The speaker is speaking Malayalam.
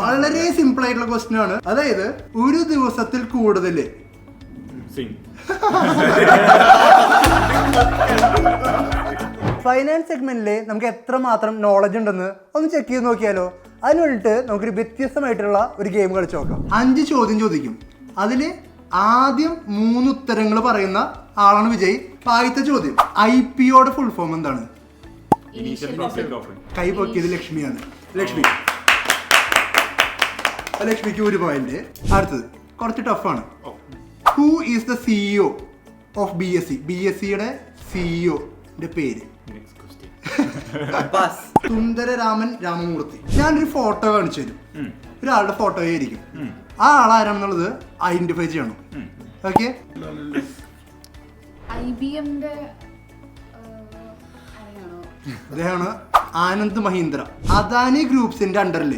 വളരെ സിമ്പിൾ ആയിട്ടുള്ള ക്വസ്റ്റ്യൻ ആണ്. അതായത് ഒരു ദിവസത്തിൽ കൂടുതൽ ഫൈനാൻസ് സെഗ്മെന്റില് നമുക്ക് എത്രമാത്രം നോളജ് ഉണ്ടെന്ന് ഒന്ന് ചെക്ക് ചെയ്ത് നോക്കിയാലോ? അതിന് വേണ്ടിയിട്ട് നമുക്കൊരു വ്യത്യസ്തമായിട്ടുള്ള ഒരു ഗെയിം കളിച്ച് നോക്കാം. 5 ചോദ്യം ചോദിക്കും. അതിൽ ആദ്യം 3 ഉത്തരങ്ങൾ പറയുന്ന ആളാണ് വിജയ്. ആദ്യത്തെ ചോദ്യം, IPOയുടെ ഫുൾ ഫോം എന്താണ്? കൈ പൊക്കിയത് ലക്ഷ്മിയാണ്. ലക്ഷ്മിക്ക് 1 പോയിന്റ്. അടുത്തത് കുറച്ച് ടഫാണ്. Who is the CEO of BSc? BScയുടെ CEOന്റെ പേര്? സുന്ദരരാമൻ രാമമൂർത്തി. ഞാനൊരു ഫോട്ടോ കാണിച്ചു തരും. ഒരാളുടെ ഫോട്ടോ ആയിരിക്കും. ആ ആളാരാണെന്നുള്ളത് ഐഡന്റിഫൈ ചെയ്യണം. ഓക്കെ? അദ്ദേഹമാണ് ആനന്ദ് മഹീന്ദ്ര. അദാനി ഗ്രൂപ്പ്സിന്റെ അണ്ടറിൽ